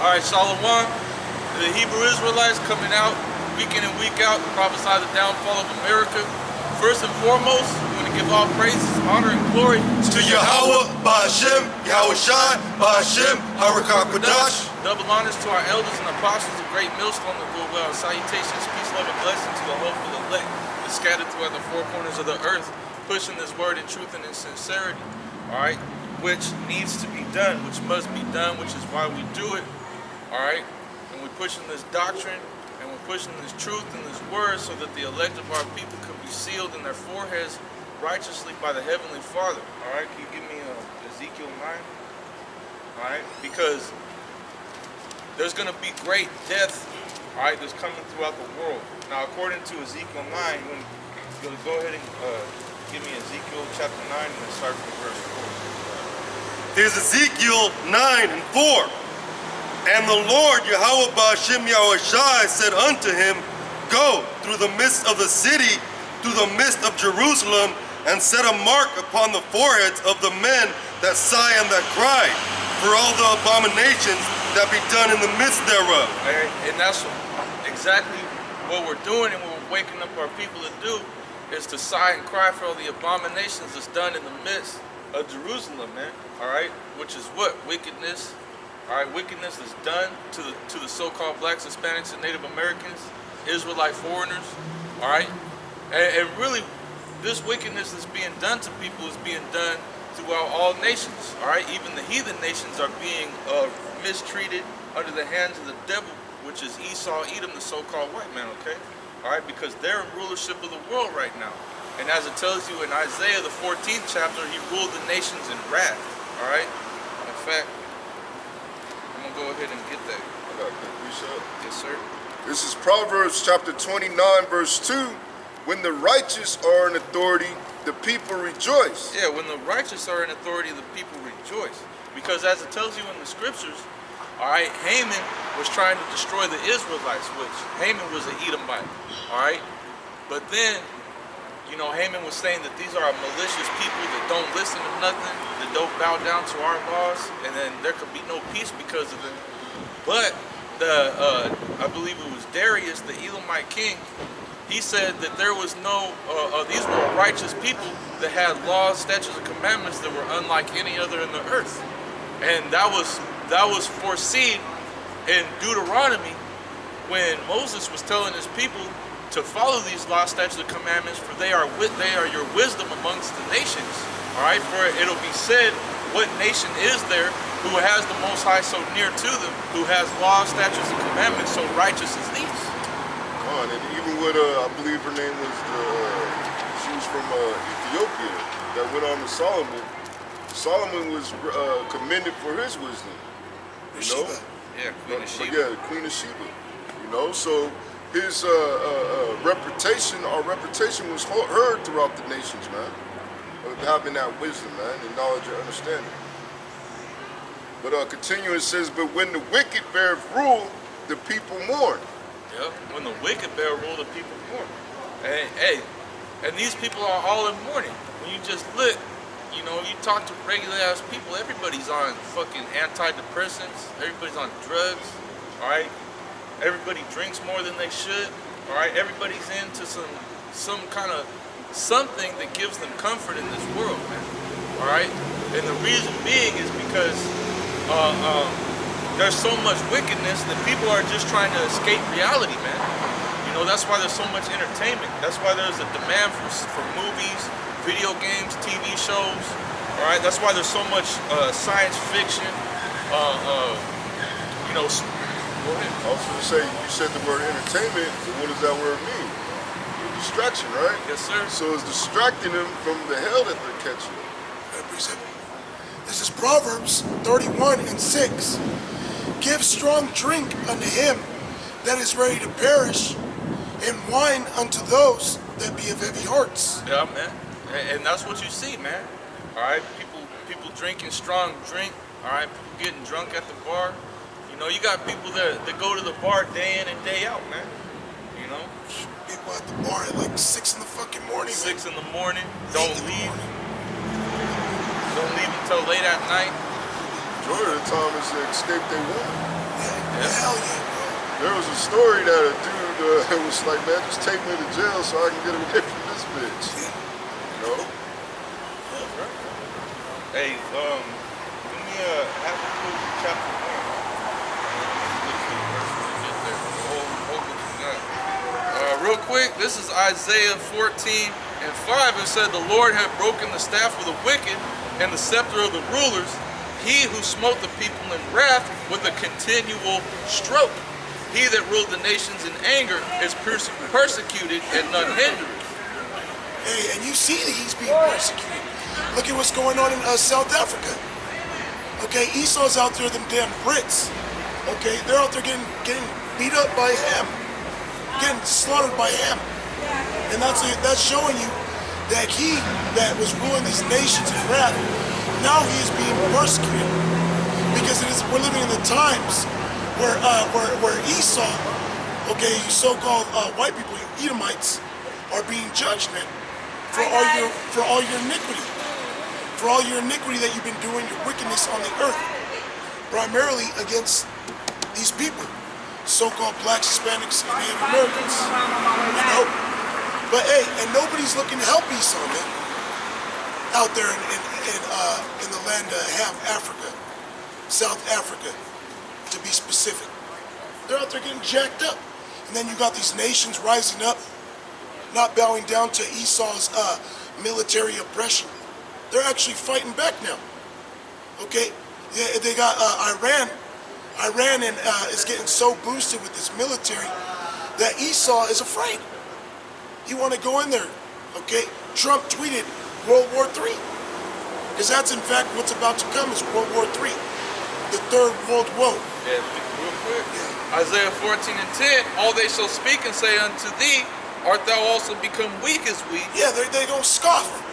All right, Shalom. The Hebrew Israelites coming out week in and week out to prophesy the downfall of America. First and foremost, we're going to give all praises, honor, and glory to Yahweh, Ba'ashem, Yahweh Shai, Ba'ashem, Harakah Kodash. Double honors to our elders and apostles of great millstone that rule well. Salutations, peace, love, and blessing to the hopeful elect that scattered throughout the four corners of the earth, pushing this word in truth and in sincerity. All right, which needs to be done, which must be done, which is why we do it. All right, and we're pushing this doctrine, and we're pushing this truth and this word so that the elect of our people can be sealed in their foreheads righteously by the Heavenly Father. All right, can you give me Ezekiel 9? All right, because there's going to be great death, all right, that's coming throughout the world. Now, according to Ezekiel 9, you're going to go ahead and give me Ezekiel chapter 9 and then start from verse 4. Here's Ezekiel 9 and 4. And the Lord, Yahweh Ba'ashem Yahweh Shai, said unto him, Go through the midst of the city, through the midst of Jerusalem, and set a mark upon the foreheads of the men that sigh and that cry, for all the abominations that be done in the midst thereof. And that's exactly what we're doing, and what we're waking up our people to do, is to sigh and cry for all the abominations that's done in the midst of Jerusalem, man. All right, which is what? Wickedness. All right, wickedness is done to the so-called blacks, Hispanics, and Native Americans, Israelite foreigners. All right, and really, this wickedness that's being done to people is being done throughout all nations. All right, even the heathen nations are being mistreated under the hands of the devil, which is Esau, Edom, the so-called white man. Okay, all right, because they're in rulership of the world right now. And as it tells you in Isaiah, the 14th chapter, he ruled the nations in wrath. All right, in fact, I'm gonna go ahead and get that. I got that. Yes, sir. This is Proverbs chapter 29, verse 2. When the righteous are in authority, the people rejoice. Yeah, when the righteous are in authority, the people rejoice. Because as it tells you in the scriptures, all right, Haman was trying to destroy the Israelites, which Haman was an Edomite. All right, but then, you know, Haman was saying that these are malicious people that don't listen to nothing, that don't bow down to our laws, and then there could be no peace because of them. But I believe it was Darius, the Elamite king, he said that there was no, these were righteous people that had laws, statutes, and commandments that were unlike any other in the earth. And that was foreseen in Deuteronomy when Moses was telling his people to follow these laws, statutes, and commandments, for they are your wisdom amongst the nations. All right, for it'll be said, what nation is there who has the Most High so near to them, who has laws, statutes, and commandments so righteous as these? And even with, I believe her name was, she was from Ethiopia, that went on to Solomon. Solomon was commended for his wisdom, you know? Yeah, Queen of Sheba. Yeah, Queen of Sheba, you know? So his reputation, our reputation was heard throughout the nations, man, of having that wisdom, man, and knowledge and understanding. But continuing, it says, but when the wicked bear rule, the people mourn. Yep, when the wicked bear rule, the people mourn. Hey, and these people are all in mourning. When you just look, you know, you talk to regular ass people, everybody's on fucking antidepressants, everybody's on drugs, all right? Everybody drinks more than they should, all right? Everybody's into some kind of something that gives them comfort in this world, man, all right? And the reason being is because there's so much wickedness that people are just trying to escape reality, man. You know, that's why there's so much entertainment. That's why there's a demand for movies, video games, TV shows, all right? That's why there's so much science fiction, you know, go ahead. I was going to say, you said the word entertainment, but what does that word mean? Distraction, right? Yes, sir. So it's distracting them from the hell that they're catching. This is Proverbs 31 and 6. Give strong drink unto him that is ready to perish, and wine unto those that be of heavy hearts. Yeah, man. And that's what you see, man. All right, people drinking strong drink. All right, people getting drunk at the bar. You know, you got people that go to the bar day in and day out, man. You know, People at the bar at like 6 in the fucking morning. 6 in the morning. Don't leave. Don't leave until late at night. Majority of the time it's to escape their woman. Yeah, Hell yeah, bro. There was a story that a dude it was like, man, just take me to jail so I can get away from this bitch. You know? Hey, give me Habakkuk chapter 1. Real quick, this is Isaiah 14 and 5. It said, the Lord had broken the staff of the wicked and the scepter of the rulers, he who smote the people in wrath with a continual stroke. He that ruled the nations in anger is persecuted and none hindereth. Hey, and you see that he's being persecuted. Look at what's going on in South Africa. Okay, Esau's out there, them damn Brits. Okay, they're out there getting beat up by him, getting slaughtered by him, and that's showing you that he that was ruling these nations in wrath, now he is being persecuted because we're living in the times where Esau, okay, you so-called white people, you Edomites, are being judged, man, for all your iniquity. For all your iniquity that you've been doing, your wickedness on the earth, primarily against these people, so-called blacks, Hispanics, and Native Americans. You know? But hey, and nobody's looking to help Esau, man, out there in the land of half Africa, South Africa, to be specific. They're out there getting jacked up. And then you got these nations rising up, not bowing down to Esau's military oppression. They're actually fighting back now. Okay, they got Iran. Iran is getting so boosted with this military that Esau is afraid. He want to go in there. Okay, Trump tweeted World War III, because that's in fact what's about to come is World War III, the third world woe. Yeah, real quick. Yeah. Isaiah 14 and 10. All they shall speak and say unto thee, art thou also become weak as we? Yeah, they gonna scoff.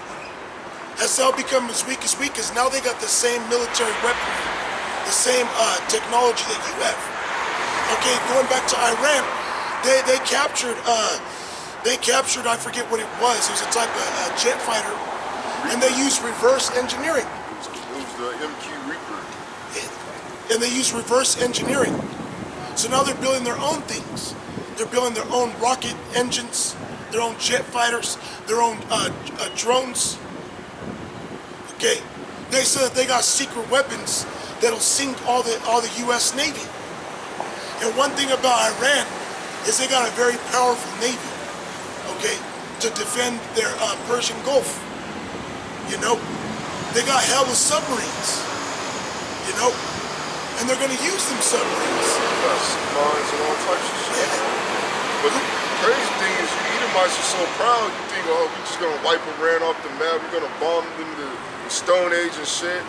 As thou become as weak as we, because now they got the same military weaponry, the same technology that you have. Okay, going back to Iran, they captured, I forget what it was a type of jet fighter, and they used reverse engineering. It was the MQ Reaper. And they used reverse engineering. So now they're building their own things. They're building their own rocket engines, their own jet fighters, their own drones. Okay, they said that they got secret weapons that'll sink all the U.S. Navy. And one thing about Iran is they got a very powerful Navy, okay, to defend their Persian Gulf. You know, they got hella submarines, you know, and they're gonna use them submarines. Got sea mines and all types of shit. Yeah. But the crazy thing is, you Edomites are so proud, you think, oh, we're just gonna wipe Iran off the map, we're gonna bomb them to the Stone Age and shit.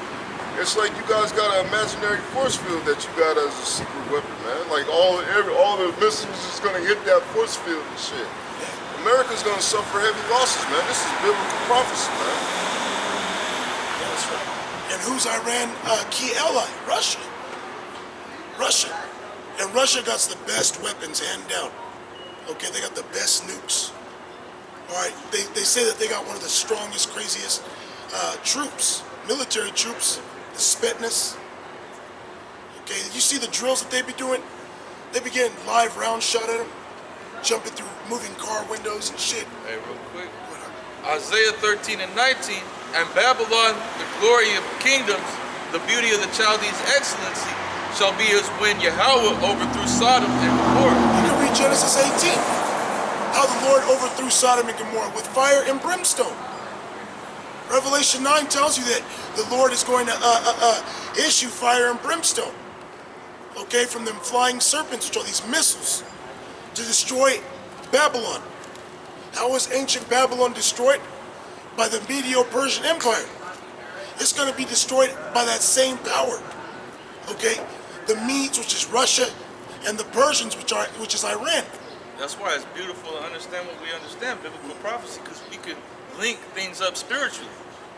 It's like you guys got an imaginary force field that you got as a secret weapon, man. Like all the missiles is gonna hit that force field and shit. America's gonna suffer heavy losses, man. This is biblical prophecy, man. That's right. And who's Iran key ally? Russia. Russia. And Russia got the best weapons, hand down. Okay, they got the best nukes. All right, they say that they got one of the strongest, craziest troops, military troops, the Spetsnaz. Okay, you see the drills that they be doing? They be getting live rounds shot at them, jumping through moving car windows and shit. Hey, real quick. Isaiah 13 and 19. And Babylon, the glory of kingdoms, the beauty of the Chaldees' excellency, shall be as when Yahweh overthrew Sodom and Gomorrah. You can read Genesis 18. How the Lord overthrew Sodom and Gomorrah with fire and brimstone. Revelation 9 tells you that the Lord is going to issue fire and brimstone. Okay, from them flying serpents, which are these missiles, to destroy Babylon. How was ancient Babylon destroyed? By the Medo-Persian Empire. It's going to be destroyed by that same power. Okay, the Medes, which is Russia, and the Persians, which is Iran. That's why it's beautiful to understand what we understand, biblical prophecy, because we can link things up spiritually.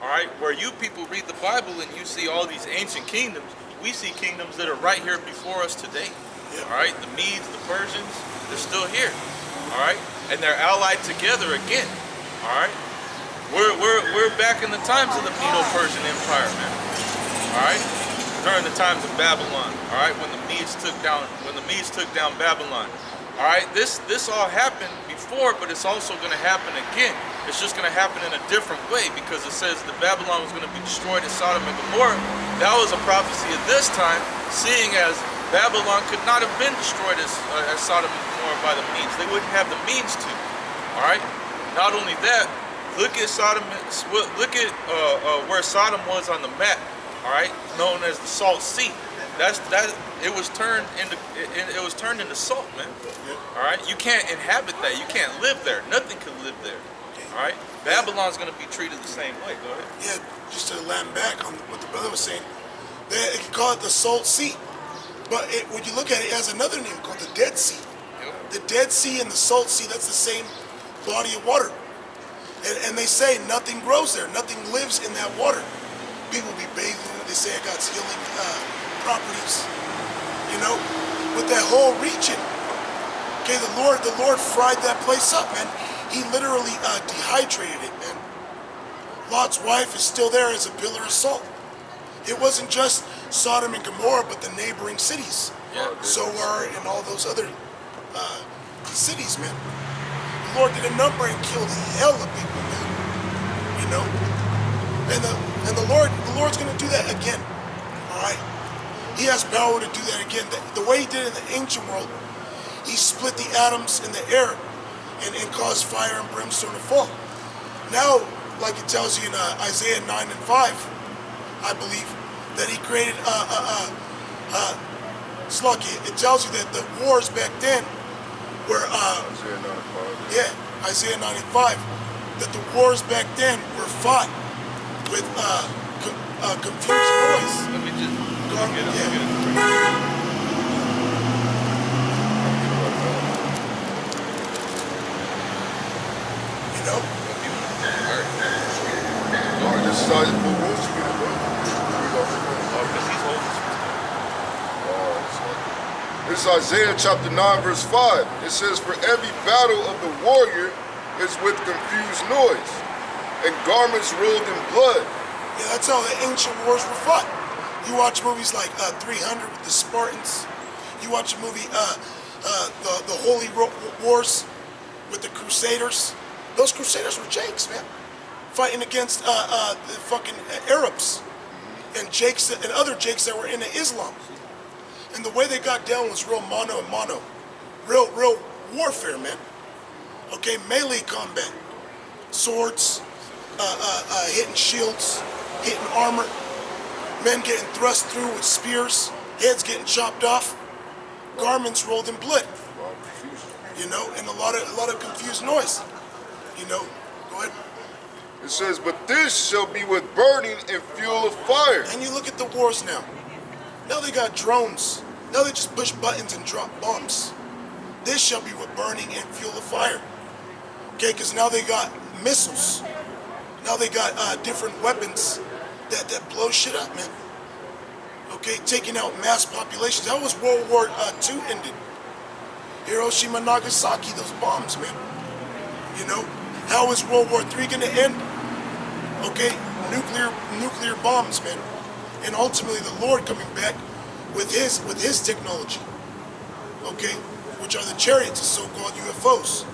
All right, where you people read the Bible and you see all these ancient kingdoms, we see kingdoms that are right here before us today. Yeah. All right, the Medes, the Persians, they're still here. All right, and they're allied together again. All right, we're back in the times of the Medo-Persian Empire, man. All right, during the times of Babylon. All right, when the Medes took down Babylon. All right, this all happened before, but it's also going to happen again. It's just going to happen in a different way, because it says that Babylon was going to be destroyed as Sodom and Gomorrah. That was a prophecy at this time, seeing as Babylon could not have been destroyed as Sodom and Gomorrah by the means. They wouldn't have the means to. All right. Not only that, look at Sodom. Look at where Sodom was on the map. All right, known as the Salt Sea. It was turned into salt, man. All right, you can't inhabit that. You can't live there. Nothing can live there. All right, Babylon's going to be treated the same way. Go ahead. Yeah, just to land back on what the brother was saying, they can call it the Salt Sea, but when you look at it, it has another name called the Dead Sea. Yep. The Dead Sea and the Salt Sea, that's the same body of water. And they say nothing grows there, nothing lives in that water. People be bathing in it. They say it got healing properties, you know, with that whole region. Okay, the Lord fried that place up, man. He literally dehydrated it, man. Lot's wife is still there as a pillar of salt. It wasn't just Sodom and Gomorrah, but the neighboring cities, Zoar and all those other cities, man. The Lord did a number and killed hell of people, man. You know, and the Lord's gonna do that again. All right, He has power to do that again. The way He did it in the ancient world, He split the atoms in the air and caused fire and brimstone to fall. Now, like it tells you in Isaiah 9 and 5, I believe that He created Slucky. It tells you that the wars back then were Isaiah 95, that the wars back then were fought with confused noise. Let me just get it. You know? Alright, this is how you move to get it, bro. Because he's holding. This is Isaiah chapter 9, verse 5. It says, "For every battle of the warrior is with confused noise, and garments rolled in blood." Yeah, that's how the ancient wars were fought. You watch movies like 300 with the Spartans. You watch a movie, the Holy Wars with the Crusaders. Those Crusaders were Jakes, man, fighting against the fucking Arabs and Jakes and other Jakes that were into Islam. And the way they got down was real mano a mano, real warfare, man. Okay, melee combat, swords, hitting shields, hitting armor, men getting thrust through with spears, heads getting chopped off, garments rolled in blood. You know, and a lot of confused noise. You know, go ahead. It says, "But this shall be with burning and fuel of fire." And you look at the wars now. Now they got drones. Now they just push buttons and drop bombs. This shall be with burning and fuel of fire. Okay, because now they got missiles. Now they got different weapons that blow shit up, man. Okay, taking out mass populations. That was World War II ended. Hiroshima, Nagasaki, those bombs, man. You know, how is World War III gonna end? Okay, nuclear bombs, man. And ultimately the Lord coming back with his technology. Okay, which are the chariots, the so-called UFOs.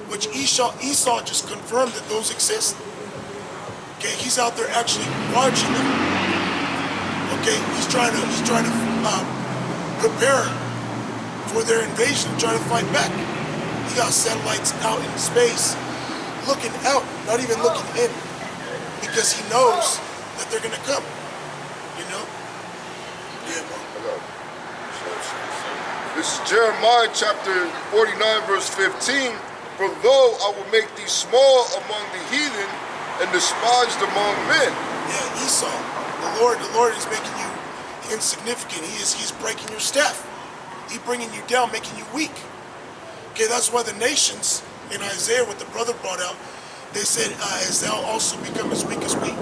Which Esau just confirmed that those exist. Okay, he's out there actually watching them. Okay, he's trying to prepare for their invasion, trying to fight back. He got satellites out in space, looking out, not even looking in, because he knows that they're gonna come. You know? Yeah, man. This is Jeremiah chapter 49, verse 15. "For lo, I will make thee small among the heathen and despised among men." Yeah, Esau. The Lord is making you insignificant. He's breaking your staff. He's bringing you down, making you weak. Okay, that's why the nations in Isaiah, what the brother brought out, they said, "Has thou also become as weak as we?"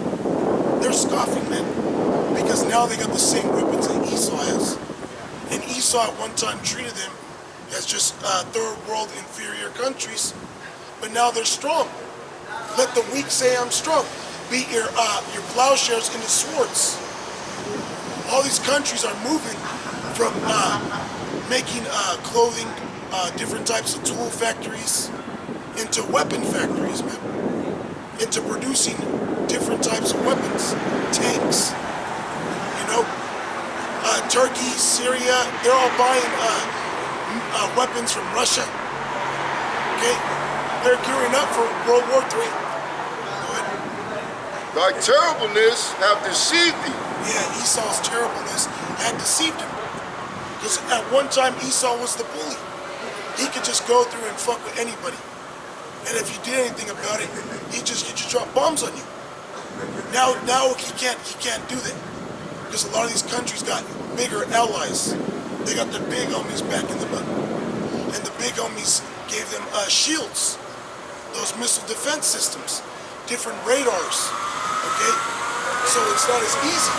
They're scoffing, man, because now they got the same weapons that Esau has. And Esau at one time treated them as just third world inferior countries, but now they're strong. Let the weak say I'm strong. Beat your plowshares into swords. All these these countries are moving from making clothing, different types of tool factories, into weapon factories, man. Into producing different types of weapons, tanks. You know, Turkey, Syria, they're all buying weapons from Russia. Okay, they're gearing up for World War III. Go ahead. Thy terribleness have deceived thee. Yeah, Esau's terribleness had deceived him. Because at one time Esau was the bully. He could just go through and fuck with anybody. And if you did anything about it, he'd just drop bombs on you. Now he can't do that. Because a lot of these countries got bigger allies. They got their big homies backing them up. And the big homies gave them shields, those missile defense systems, different radars, okay? So it's not as easy.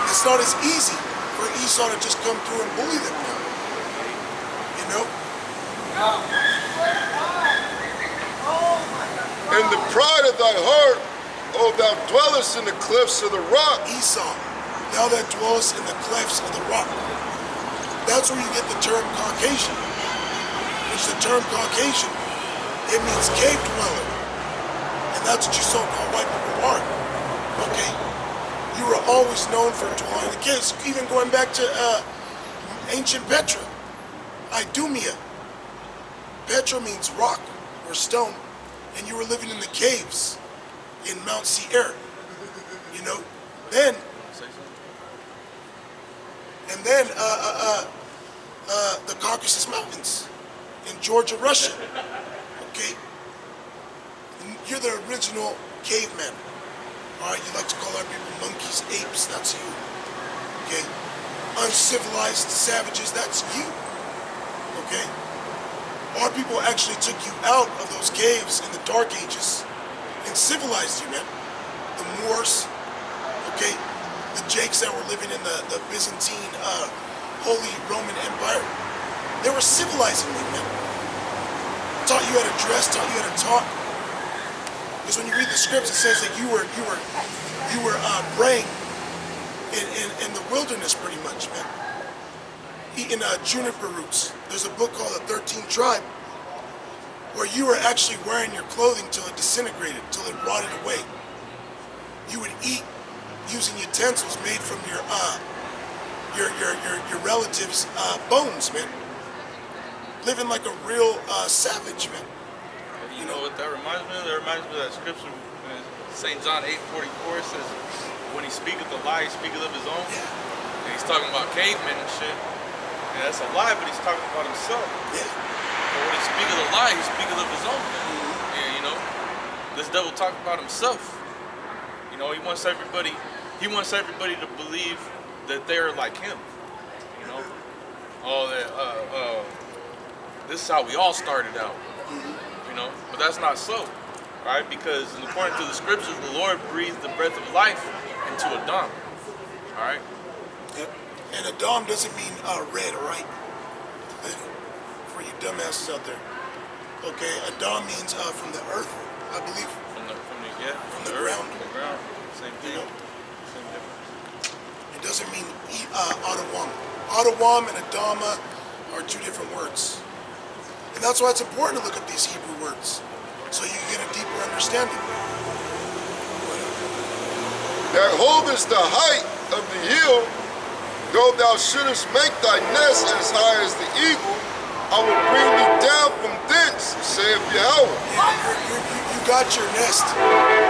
It's not as easy for Esau to just come through and bully them now. You know? In the pride of thy heart, O thou dwellest in the cliffs of the rock. Esau, thou that dwellest in the clefts of the rock. That's where you get the term Caucasian. Which the term Caucasian, it means cave dweller. And that's what you so-called white people are. Okay? You were always known for dwelling in the caves. Even going back to ancient Petra, Idumea. Petra means rock or stone. And you were living in the caves in Mount Seir. You know? Then the Caucasus Mountains in Georgia, Russia. Okay? You're the original caveman. Alright, you like to call our people monkeys, apes, that's you. Okay? Uncivilized savages, that's you. Okay? Our people actually took you out of those caves in the Dark Ages and civilized you, man. The Moors, okay? The Jakes that were living in the Byzantine, Holy Roman Empire. They were civilizing you, man. Taught you how to dress, taught you how to talk. Because when you read the scripts, it says that you were praying in the wilderness, pretty much, man. Eating juniper roots. There's a book called The 13th Tribe, where you were actually wearing your clothing till it disintegrated, till it rotted away. You would eat using utensils made from your relatives' bones, man. Living like a real savage, man. You know what that reminds me of? That reminds me of that scripture, St. John 8:44 says, when he speaketh a lie, he speaketh of his own. Yeah. And he's talking about cavemen and shit. And that's a lie, but he's talking about himself. Yeah. But when he speaketh a lie, he speaketh of his own. And you know, this devil talking about himself. You know, he wants everybody to believe that they're like him. You know? Oh, that this is how we all started out. You know, but that's not so, right? Because according to the scriptures, the Lord breathed the breath of life into Adam. All right. Yep. And Adam doesn't mean red, right? For you dumbasses out there. Okay, Adam means from the earth, I believe. From the From the earth, ground. From the ground. Same thing. You know? Same difference. It doesn't mean Adawam. Adawam and Adama are two different words. And that's why it's important to look at these Hebrew words, so you get a deeper understanding. That holdest the height of the hill, though thou shouldest make thy nest as high as the eagle, I will bring thee down from thence, saith Yahweh. You got your nest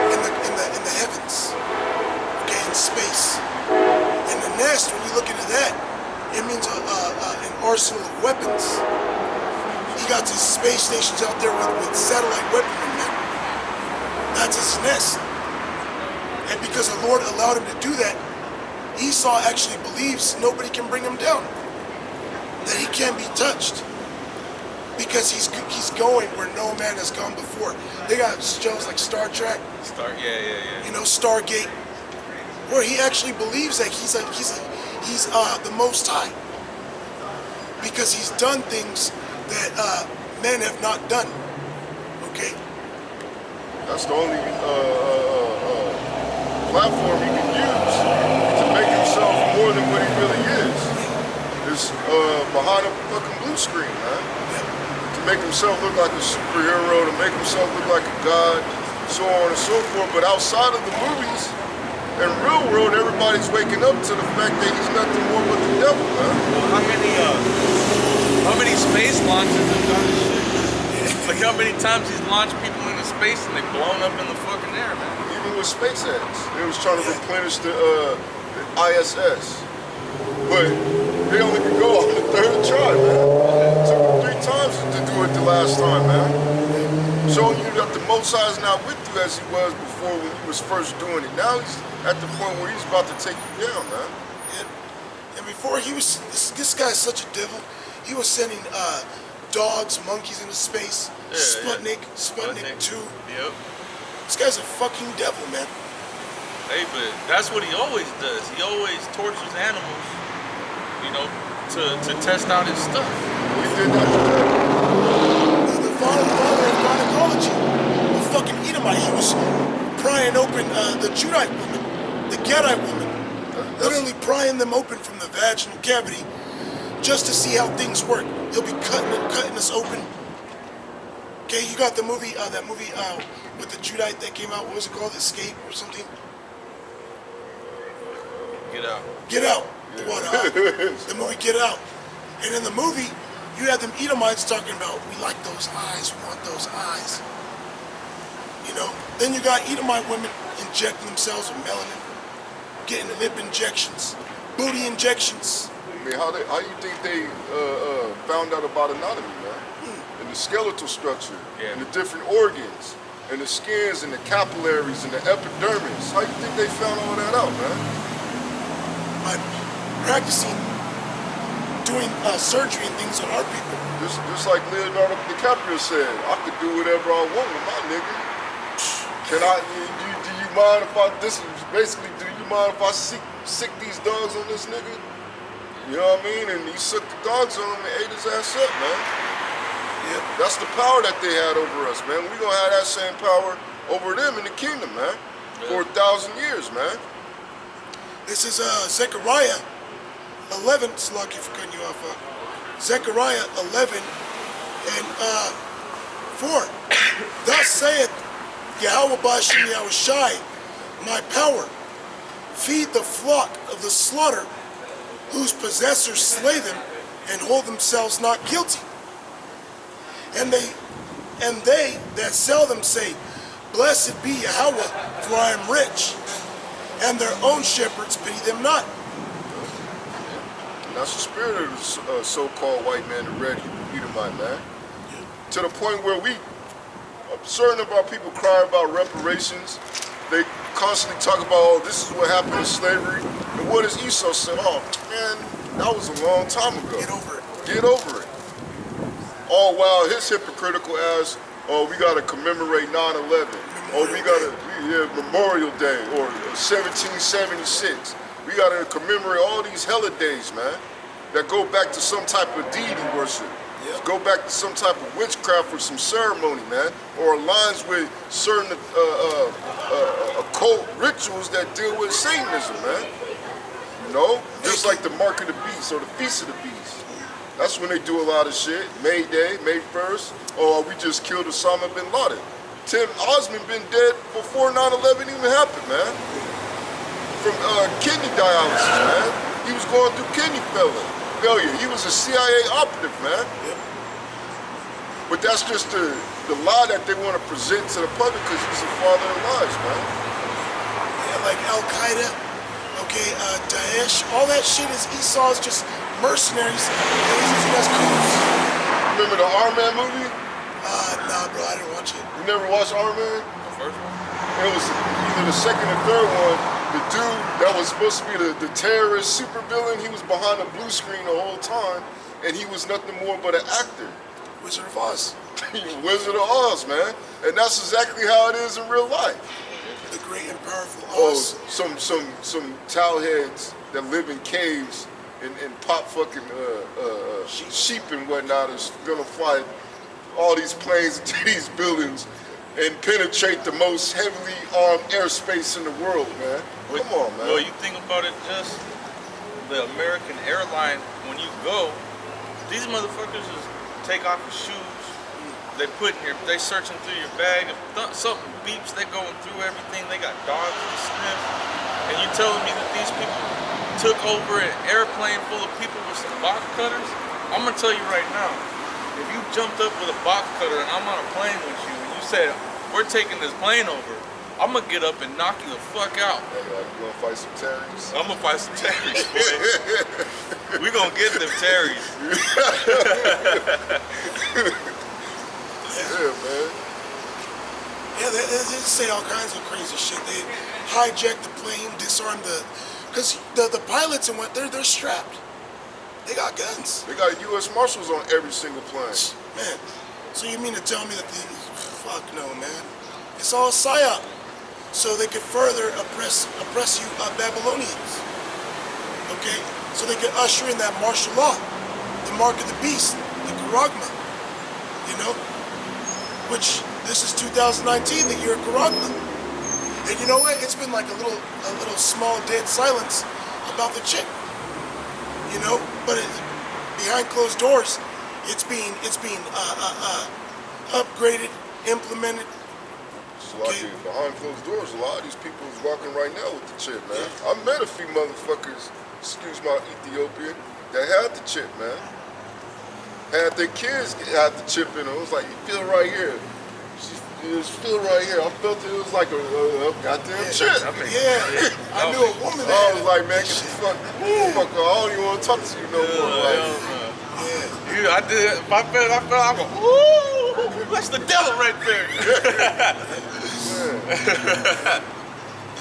in the heavens, okay, in space. And the nest, when you look into that, it means an arsenal of weapons. He got his space stations out there with satellite weaponry, man. That's his nest. And because the Lord allowed him to do that, Esau actually believes nobody can bring him down. That he can't be touched. Because he's going where no man has gone before. They got shows like Star Trek. Yeah. You know, Stargate, where he actually believes that he's the Most High. Because he's done things that men have not done. Okay? That's the only platform you can use to make more than what he really is. It's behind a fucking blue screen, man. To make himself look like a superhero, to make himself look like a god, so on and so forth. But outside of the movies, in real world, everybody's waking up to the fact that he's nothing more but the devil, man. Well, how many space launches have done this shit? Like how many times he's launched people into space and they've blown up in the fucking air, man. Even with SpaceX, they was trying to replenish the ISS, but they only could go on the third try, man. It took them 3 times to do it the last time, man. Showing you that the Most High is not with you as he was before when he was first doing it. Now he's at the point where he's about to take you down, man. And before he was, this guy's such a devil. He was sending dogs, monkeys into space. Yeah, Sputnik 2. Yep. This guy's a fucking devil, man. Hey, but that's what he always does. He always tortures animals, you know, to test out his stuff. We did that. The father of gynecology, a fucking Edomite. He was prying open the Judite woman, the Gadite woman, literally prying them open from the vaginal cavity just to see how things work. He'll be cutting us open. Okay, you got the movie, that movie with the Judite that came out. What was it called? Escape or something? Get out. Get Out. The movie Get Out. And in the movie, you had them Edomites talking about, we like those eyes, we want those eyes. You know? Then you got Edomite women injecting themselves with melanin, getting lip injections, booty injections. I mean, how you think they found out about anatomy, man? And the skeletal structure, and the different organs, and the skins, and the capillaries, and the epidermis. How you think they found all that out, man? By practicing doing surgery and things on our people. Just like Leonardo DiCaprio said, I could do whatever I want with my nigga. Can I? Do you mind if I? This is basically, do you mind if I sick these dogs on this nigga? You know what I mean? And he sucked the dogs on him and ate his ass up, man. Yeah, that's the power that they had over us, man. We gonna have that same power over them in the kingdom, man. For 1,000 years, man. This is Zechariah 11. It's lucky for cutting you off. Zechariah 11 and 4. Thus saith Yahweh Bashim Yahushai, my power, feed the flock of the slaughter, whose possessors slay them and hold themselves not guilty. And they that sell them say, blessed be Yahweh, for I am rich. And their own shepherds pity them not. And that's the spirit of the so-called white man, the red Edomite, man. To the point where certain of our people cry about reparations. They constantly talk about, oh, this is what happened in slavery. And what does Esau say? Oh, man, that was a long time ago. Get over it. Get over it. All while his hypocritical ass, oh, we got to commemorate 9/11. Oh, we got to, Memorial Day or 1776. We got to commemorate all these holidays, man, that go back to some type of deity worship. Yep. Go back to some type of witchcraft or some ceremony, man, or aligns with certain occult rituals that deal with Satanism, man. You know, just like the Mark of the Beast or the Feast of the Beast. That's when they do a lot of shit. May Day, May 1st. Oh, we just killed Osama bin Laden. Tim Osman been dead before 9/11 even happened, man. From kidney dialysis, man. He was going through kidney failure. He was a CIA operative, man. Yep. But that's just the lie that they want to present to the public because he's the father of lies, man. Yeah, like Al Qaeda, okay, Daesh, all that shit is Esau's just mercenaries that he's using as coups. Remember the Iron Man movie? Nah, bro, I didn't watch it. You never watched Iron Man? The first one? It was either the second or third one. The dude that was supposed to be the terrorist supervillain, he was behind a blue screen the whole time, and he was nothing more but an actor. Wizard of Oz. Wizard of Oz, man. And that's exactly how it is in real life. The great and powerful Oz. Oh, some towelheads that live in caves and pop fucking sheep and whatnot is gonna fly all these planes into these buildings and penetrate the most heavily armed airspace in the world, man. Come on, man. Well, you think about it, just the American airline, when you go, these motherfuckers just take off your shoes. They they searching through your bag. If something beeps, they going through everything. They got dogs to sniff. And you telling me that these people took over an airplane full of people with some box cutters? I'm gonna tell you right now, if you jumped up with a box cutter and I'm on a plane with you and you said, we're taking this plane over, I'm gonna get up and knock you the fuck out. You gonna fight some terrorists? I'm gonna fight some terrorists, boy. We gonna get them terrorists. Yeah, man. Yeah, they say all kinds of crazy shit. They hijacked the plane, disarmed because the pilots and what they're strapped. They got guns. They got U.S. Marshals on every single plane. Man, so you mean to tell me that fuck no, man. It's all psyop. So they could further oppress you Babylonians. Okay? So they could usher in that martial law, the mark of the beast, the Karagma. You know? Which this is 2019, the year of Karagma. And you know what? It's been like a little small dead silence about the chick. You know? But behind closed doors, it's being upgraded, implemented. Okay. Behind closed doors, a lot of these people is walking right now with the chip, man. I met a few motherfuckers, excuse my Ethiopian, that had the chip, man. Had their kids had the chip in them. It was like, you feel right here. You feel right here. I felt it was like a goddamn chip. Yeah. I knew a woman that I was like, man, get the fuck off. I don't even want to talk to you no more. Like, I did. If I felt, I go, ooh, that's the devil right there.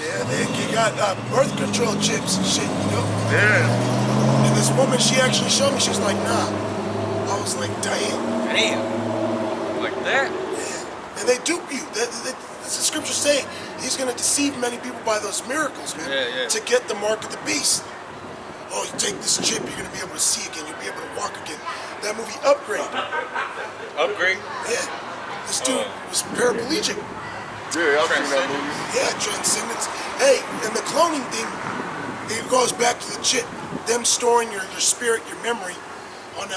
Yeah, they got birth control chips and shit, you know? Yeah. And this woman, she actually showed me, she was like, nah. I was like, damn. Damn. Like that? Yeah. And they dupe you. The scriptures say he's going to deceive many people by those miracles, man. Yeah. To get the mark of the beast. Oh, you take this chip, you're going to be able to see again. You'll be able to walk again. That movie, Upgrade. Upgrade? Yeah. This dude was paraplegic. yeah, I've seen that movie. Yeah, transcendence. Hey, and the cloning thing, it goes back to the chip. Them storing your spirit, your memory, on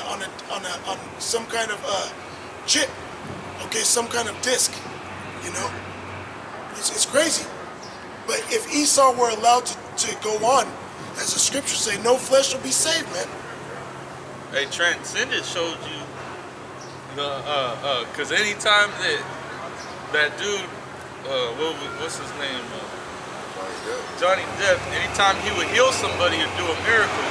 some kind of chip. Okay, some kind of disc. You know, it's crazy. But if Esau were allowed to go on, as the scriptures say, no flesh will be saved, man. Hey, Transcendence showed you because anytime that dude, what's his name? Johnny Depp, anytime he would heal somebody or do a miracle,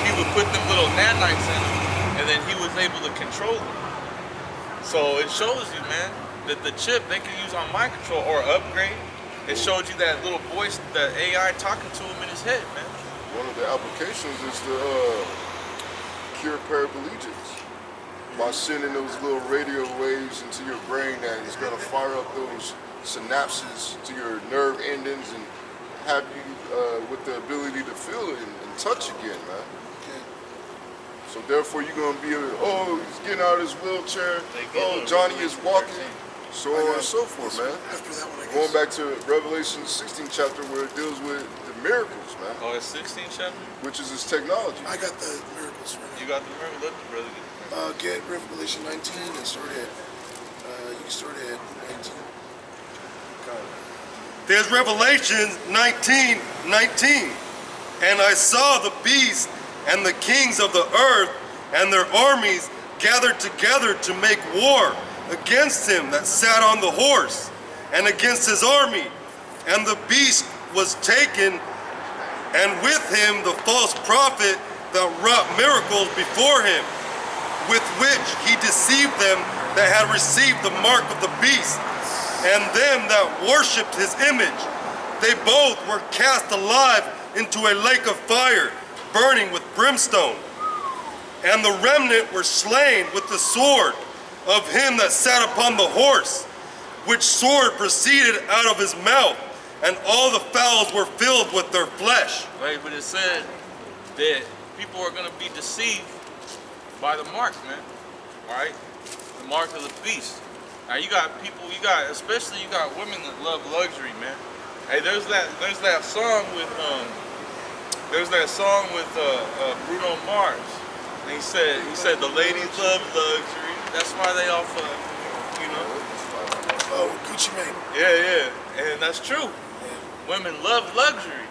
he would put them little nanites in them, and then he was able to control them. So it shows you, man, that the chip they can use on mind control or upgrade. It showed you that little voice, that AI talking to him in his head, man. One of the applications is to cure paraplegics by sending those little radio waves into your brain that is going to fire up those synapses to your nerve endings and have you with the ability to feel it and touch again, man. So therefore you're going to be able to, oh, he's getting out of his wheelchair, oh, Johnny is walking, so on and so forth, man. After that one, I guess. Going back to Revelation 16 chapter where it deals with the miracles, man. Oh, it's 16 chapter? Which is his technology. I got the miracles right You got the miracle? Let the brother get the Get Revelation 19 and start at, you can start at 19. There's Revelation 19:19. And I saw the beast and the kings of the earth and their armies gathered together to make war against him that sat on the horse and against his army. And the beast was taken, and with him the false prophet that wrought miracles before him, with which he deceived them that had received the mark of the beast, and them that worshipped his image. They both were cast alive into a lake of fire, burning with brimstone. And the remnant were slain with the sword of him that sat upon the horse, which sword proceeded out of his mouth, and all the fowls were filled with their flesh. Right, but it said that people are going to be deceived by the mark, man. All right? The mark of the beast. Now you got people, especially you got women that love luxury, man. Hey, there's that song with There's that song with Bruno Mars, and he said the ladies love luxury. That's why they all fuck, you know. Oh, Gucci Mane. Yeah, and that's true. Women love luxury.